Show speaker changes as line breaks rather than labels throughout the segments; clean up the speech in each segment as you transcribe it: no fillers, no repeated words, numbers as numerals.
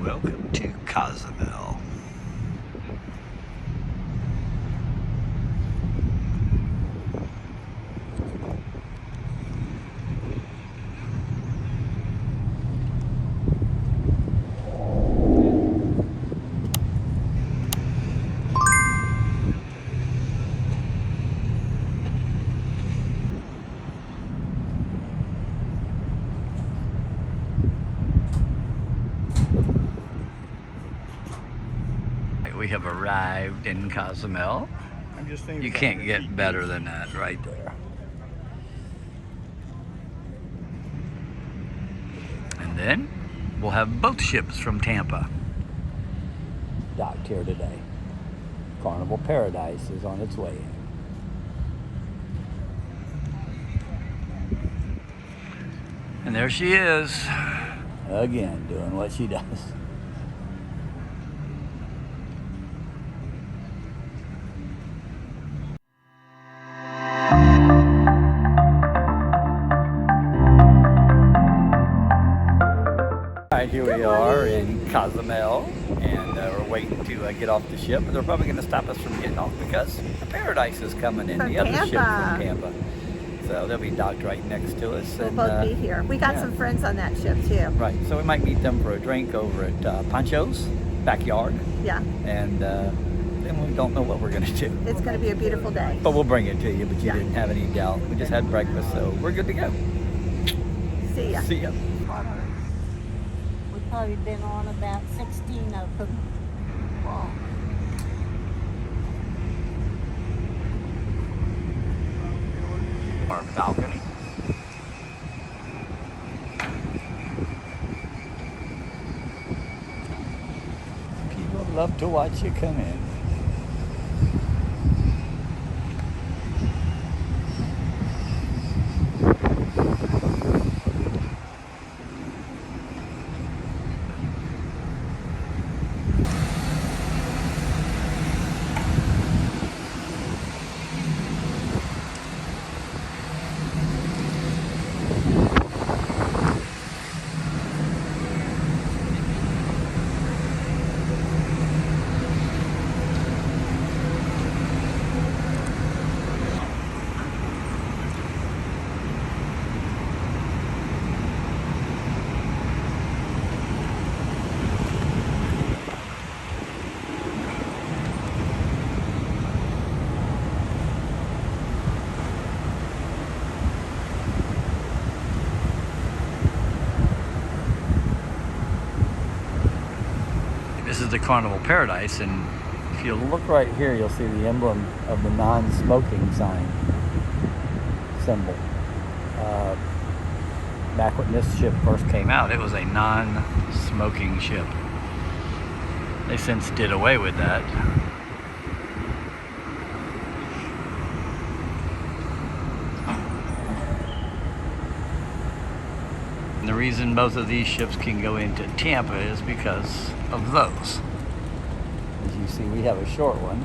Welcome to Cozumel. We have arrived in Cozumel. You can't get better than that right there. And then we'll have both ships from Tampa docked here today. Carnival Paradise is on its way in. And there she is, again, doing what she does. Alright, here we are in Cozumel, and we're waiting to get off the ship. They're probably going to stop us from getting off because the Paradise is coming in, the other ship from Tampa. So they'll be docked right next to us.
We'll both be here. We got some friends on that ship too.
Right, so we might meet them for a drink over at Pancho's backyard.
Yeah.
And then we don't know what we're going to do.
It's going to be a beautiful day.
But we'll bring it to you, but you didn't have any doubt. We just had breakfast, so we're good to go.
See ya.
See ya.
We've probably been on about 16 of them. Wow.
Our balcony. People love to watch you come in. This is the Carnival Paradise, and if you look right here, you'll see the emblem of the non-smoking sign symbol. Back when this ship first came out, it was a non-smoking ship. They since did away with that. And the reason both of these ships can go into Tampa is because of those. As you see, we have a short one.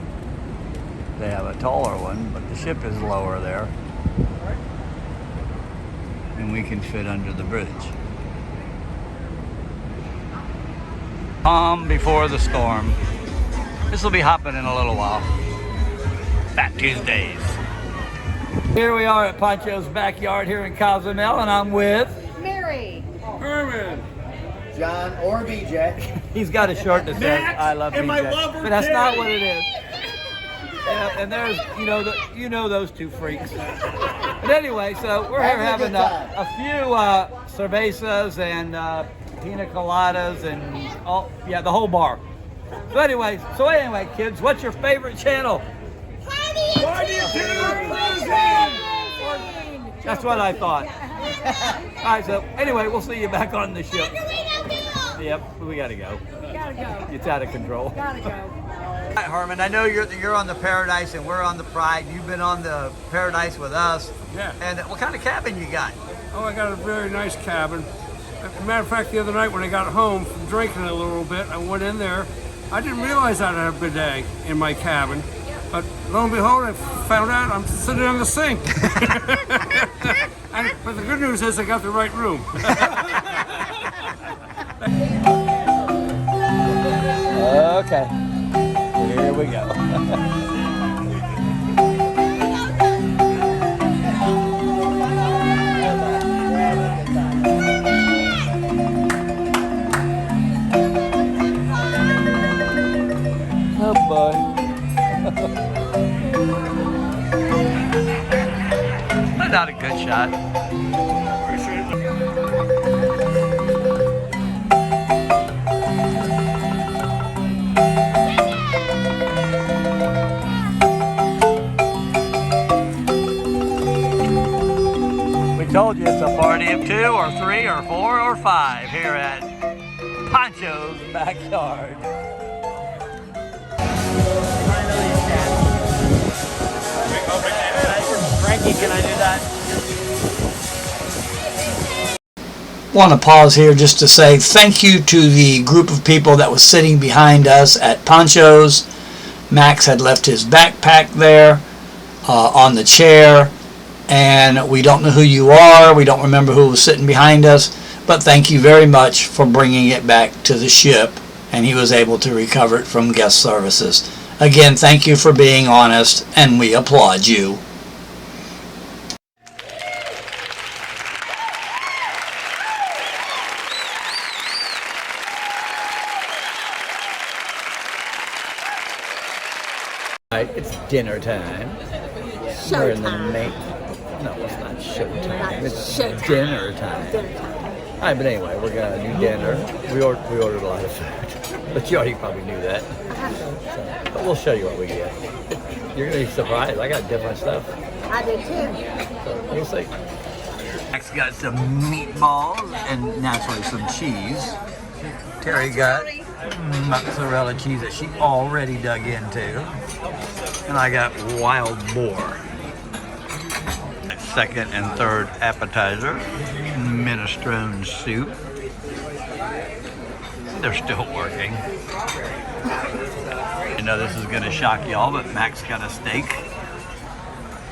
They have a taller one, but the ship is lower there. And we can fit under the bridge. Calm before the storm. This will be hopping in a little while. Fat Tuesdays. Here we are at Pancho's backyard here in Cozumel, and I'm with
Mary.
Herman.
John or BJ.
He's got a shirt that says
Max
"I love
and
BJ,"
my lover
but that's
Terry.
not what it is. And there's, you know those two freaks. But anyway, so we're here having a few cervezas and pina coladas and the whole bar. So anyway, kids, what's your favorite channel?
Party
That's what I thought. All right, so anyway, we'll see you back on the ship. Yep, we gotta go.
Gotta go.
It's out of control.
Gotta go.
All right, Herman, I know you're on the Paradise and we're on the Pride. You've been on the Paradise with us.
Yeah.
And what kind of cabin you got?
Oh, I got a very nice cabin. As a matter of fact, the other night when I got home from drinking a little bit, I went in there. I didn't realize I'd have a bidet in my cabin. But lo and behold, I found out I'm sitting on the sink. But the good news is I got the right room.
Okay. Here we go. Oh boy. Not a good shot. We told you it's a party of 2 or 3 or 4 or 5 here at Pancho's backyard. Frankie, can I do that?
Want to pause here just to say thank you to the group of people that was sitting behind us at Pancho's. Max had left his backpack there on the chair, and we don't know who you are. We don't remember who was sitting behind us, but thank you very much for bringing it back to the ship, and he was able to recover it from guest services. Again, thank you for being honest, and we applaud you.
It's dinner time. We're in the main. No, it's not showtime. It's dinner time. All right, but anyway, we're gonna do dinner. We ordered a lot of food, but you already probably knew that. So, but we'll show you what we get. You're gonna be surprised. I got different stuff.
I did too.
So we'll see. Max got some meatballs and naturally some cheese. Terry got mozzarella cheese that she already dug into. And I got wild boar. Second and third appetizer, minestrone soup. They're still working. I know this is gonna shock y'all, but Max got a steak.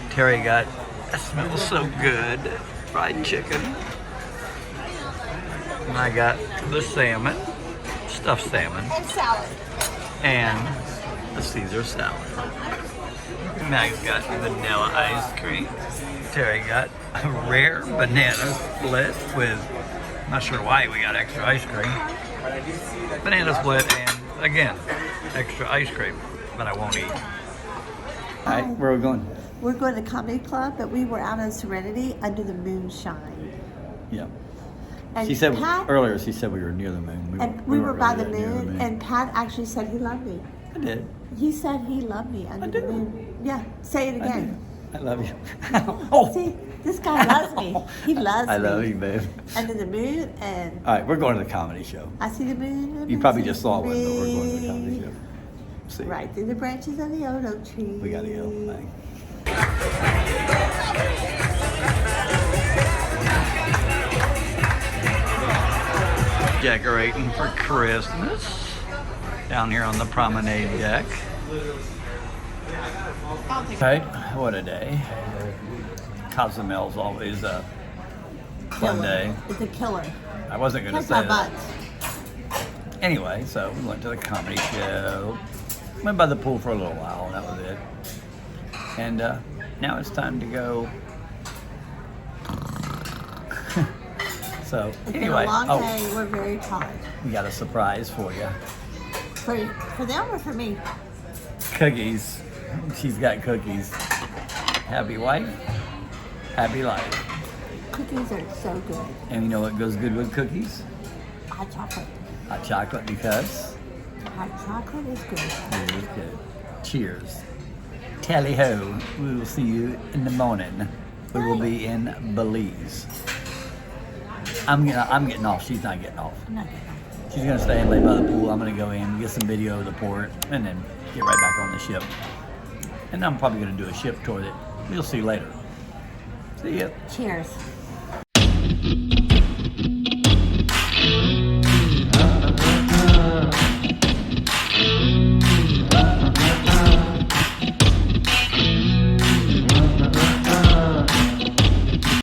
Terry got, that smells so good, fried chicken. And I got the salmon, stuffed salmon.
And salad.
And the Caesar salad. Max got vanilla ice cream. Terry got a rare banana split with, I'm not sure why we got extra ice cream. Banana split and, again, extra ice cream, but I won't eat. All right, where are we going?
We're going to the comedy club, but we were out in Serenity under the moonshine.
Yeah.
And
She said
Pat,
earlier, she said we were near the moon.
and we were
weren't
by
really
the
near
moon, and Pat actually said he loved me.
I did.
He said he loved me under the
do.
moon. Yeah, say it
I
again.
do. I love you.
See, this guy loves me. He loves me.
I love you, babe.
Under the moon, and
All right, we're going to the comedy show.
I see the moon.
You probably just saw one, but we're going to the comedy show. See.
Right through the branches of the oak tree.
We gotta go. Bye. Decorating for Christmas down here on the promenade deck. Right, what a day. Cozumel's always a fun day.
It's a killer.
I wasn't going to
Kick
say
my
that.
butt.
Anyway, so we went to the comedy show. Went by the pool for a little while, and that was it. And now it's time to go. So
It's
anyway,
been a long day. We're very tired.
we got a surprise for you.
For them or for me?
Cookies. She's got cookies. Happy wife, happy life.
Cookies are so good.
And you know what goes good with cookies?
Hot chocolate.
Hot chocolate, because
Hot chocolate is good.
it is good. Cheers. Tally ho. We will see you in the morning. We will be in Belize. I'm getting off. She's not getting off.
I'm not good.
She's gonna stay and lay by the pool. I'm gonna go in, get some video of the port, and then get right back on the ship. And I'm probably gonna do a ship tour that you'll see later. See ya.
Cheers.